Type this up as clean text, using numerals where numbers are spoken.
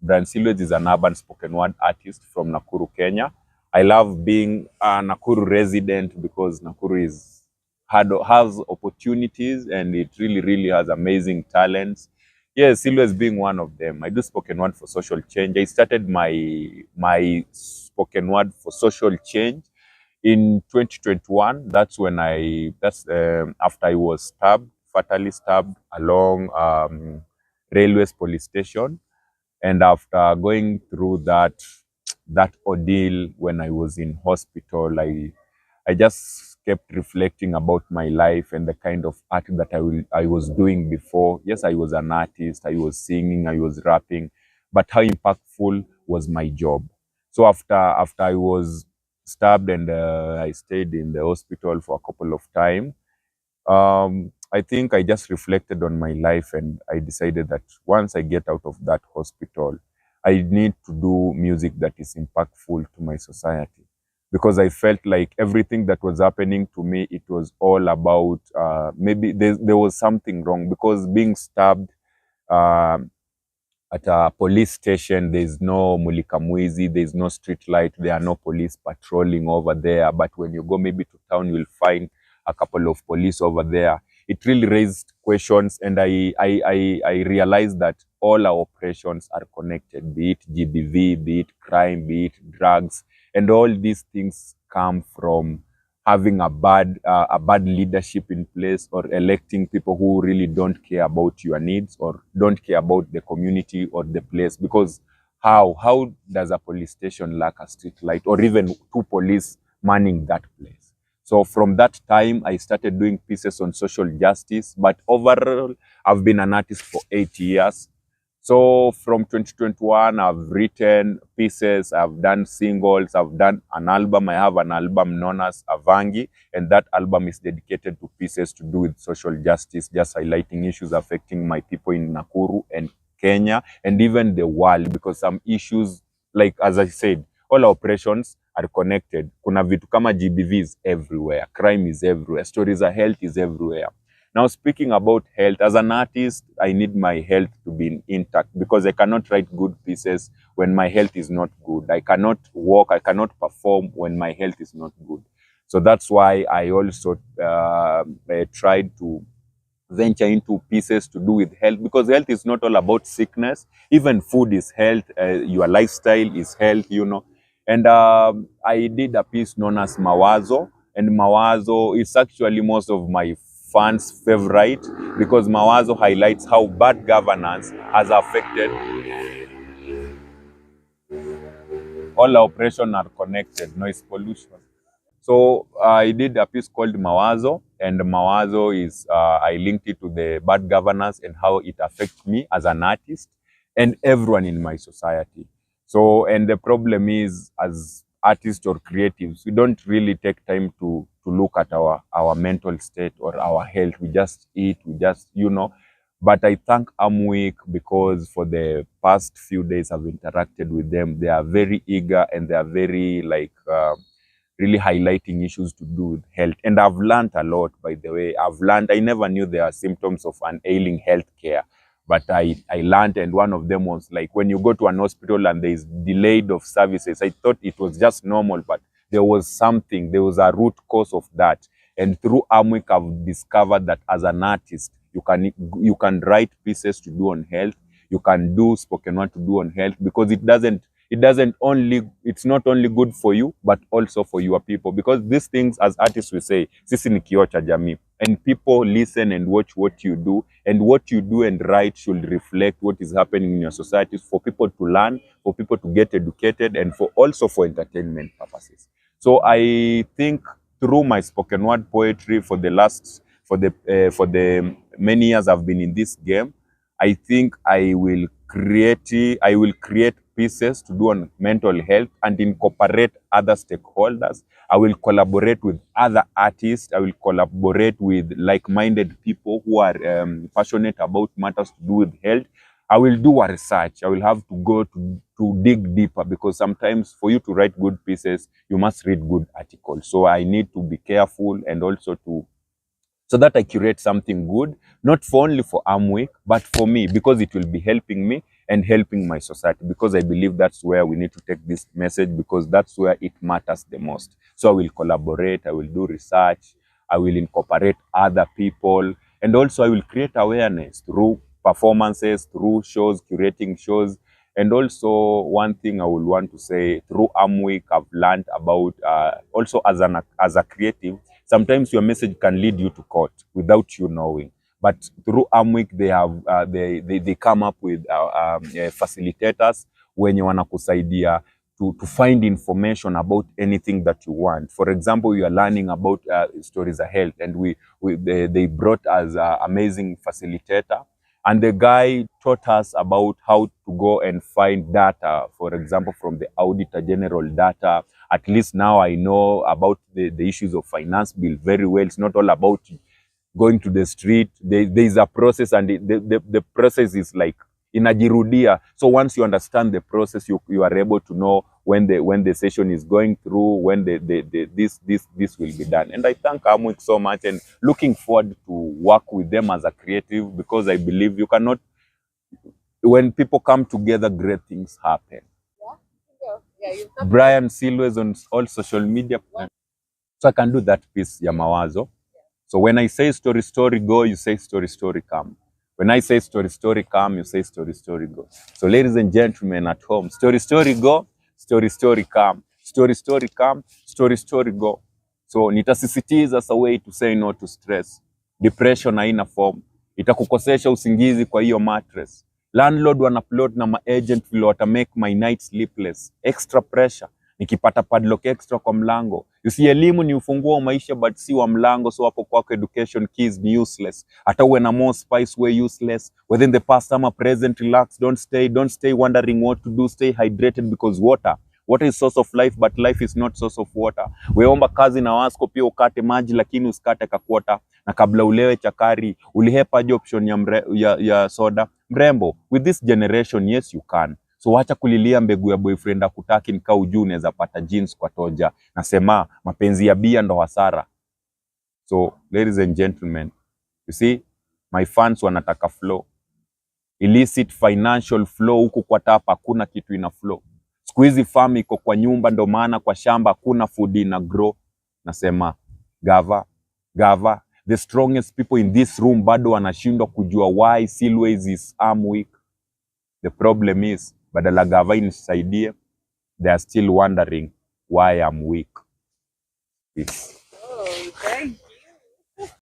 Brian Silweyz is an urban spoken word artist from Nakuru, Kenya. I love being a Nakuru resident because Nakuru has opportunities and it really has amazing talents. Yes, Silweyz being one of them. I do spoken word for social change. I started my spoken word for social change in 2021. That's after I was fatally stabbed along Railways police station. And after going through that ordeal when I was in hospital, I just kept reflecting about my life and the kind of art that I was doing before. Yes, I was an artist, I was singing, I was rapping, but how impactful was my job? So after I was stabbed and I stayed in the hospital for a couple of time, I think I just reflected on my life and I decided that once I get out of that hospital, I need to do music that is impactful to my society. Because I felt like everything that was happening to me, it was all about maybe there was something wrong. Because being stabbed uh, at a police station, there's no mulikamwizi, there's no street light, there are no police patrolling over there. But when you go maybe to town, you'll find a couple of police over there. It really raised questions, and I realized that all our operations are connected, be it GBV, be it crime, be it drugs, and all these things come from having a bad leadership in place, or electing people who really don't care about your needs or don't care about the community or the place. Because how does a police station lack a street light or even two police manning that place? So from that time, I started doing pieces on social justice. But overall, I've been an artist for 8 years. So from 2021, I've written pieces, I've done singles, I've done an album. I have an album known as Avangi, and that album is dedicated to pieces to do with social justice, just highlighting issues affecting my people in Nakuru and Kenya, and even the world, because some issues, like as I said, all our operations are connected. Kuna vitu kama GBV is everywhere, crime is everywhere, stories of health is everywhere. Now, speaking about health, as an artist, I need my health to be intact, because I cannot write good pieces when my health is not good. I cannot walk, I cannot perform when my health is not good. So that's why I also tried to venture into pieces to do with health, because health is not all about sickness. Even food is health, your lifestyle is health, you know. And I did a piece known as Mawazo, and Mawazo is actually most of my fans' favorite, because Mawazo highlights how bad governance has affected. All our operations are connected, noise pollution. So I did a piece called Mawazo, and Mawazo is, I linked it to the bad governance and how it affects me as an artist and everyone in my society. So, and the problem is, as artists or creatives, we don't really take time to look at our mental state or our health. We just eat, we just, you know. But I thank Amweek, because for the past few days I've interacted with them. They are very eager and they are very like, really highlighting issues to do with health. And I've learned a lot, by the way. I never knew there are symptoms of an ailing healthcare, but I learned, and one of them was like when you go to an hospital and there is delayed of services. I thought it was just normal, but there was a root cause of that. And through Amwick, I've discovered that as an artist, you can write pieces to do on health. You can do spoken word to do on health, because it's not only good for you, but also for your people. Because these things, as artists we say, sisi ni kioo cha jamii, and people listen and watch what you do, and what you do and write should reflect what is happening in your society, for people to learn, for people to get educated, and also for entertainment purposes. So I think through my spoken word poetry for the many years I've been in this game, I think I will create pieces to do on mental health and incorporate other stakeholders. I will collaborate with other artists. I will collaborate with like-minded people who are passionate about matters to do with health. I will do a research. I will have to go to dig deeper, because sometimes for you to write good pieces, you must read good articles. So I need to be careful, and also so that I curate something good, not only for Amweek, but for me, because it will be helping me and helping my society, because I believe that's where we need to take this message, because that's where it matters the most. So I will collaborate, I will do research, I will incorporate other people, and also I will create awareness through performances, through shows, curating shows. And also one thing I would want to say, through Week, I've learned about also as a creative, sometimes your message can lead you to court without you knowing. But through Week, they have they come up with facilitators wenye wanakusaidia to find information about anything that you want. For example, you are learning about stories of health, and they brought us an amazing facilitator. And the guy taught us about how to go and find data, for example, from the Auditor General data. At least now I know about the issues of finance bill very well. It's not all about going to the street. There is a process, and the process is like inajirudia. So once you understand the process, you are able to know when the session is going through, when this will be done. And I thank Amwik so much, and looking forward to work with them as a creative, because I believe you cannot, when people come together, great things happen. Brian Silweyz on all social media. So I can do that piece ya mawazo. So when I say story go, you say story come. When I say story come, you say story go. So ladies and gentlemen at home, story go, story come. Story come, story go. So nitasisitiza as a way to say no to stress. Depression haina form. Itakukosesha usingizi kwa hiyo mattress. Landlord wanaplot na maagent vile wata make my night sleepless. Extra pressure. Nikipata padlock extra kwa mlango. You see, elimu ni ufunguo wa maisha, but si wa mlango. So hapo kwako education keys ni useless. Hata uwe na more spice, we useless. Within the past ama present, relax, don't stay wondering what to do. Stay hydrated, because water is source of life, but life is not source of water. Weomba kazi na wasko pia ukate maji, lakini usikate kakwota. Na kabla ulewe chakari, ulihepa option ya soda. Mrembo, with this generation, yes you can. So wacha kulilia mbegu ya boyfriend akutaki, nika ujuu unaweza pata jeans kwa toja. Nasema mapenzi ya bia ndo hasara. So ladies and gentlemen, you see, my fans wanataka flow. Illicit financial flow, huku kwa tapa hakuna kitu ina flow. Siku hizi farm iko kwa nyumba, ndo maana kwa shamba hakuna food ina grow. Nasema gava, the strongest people in this room bado wanashindwa kujua why Silweyz is arm weak. The problem is, badala gava inisaidie, they are still wondering why I'm weak. Peace. Oh, okay.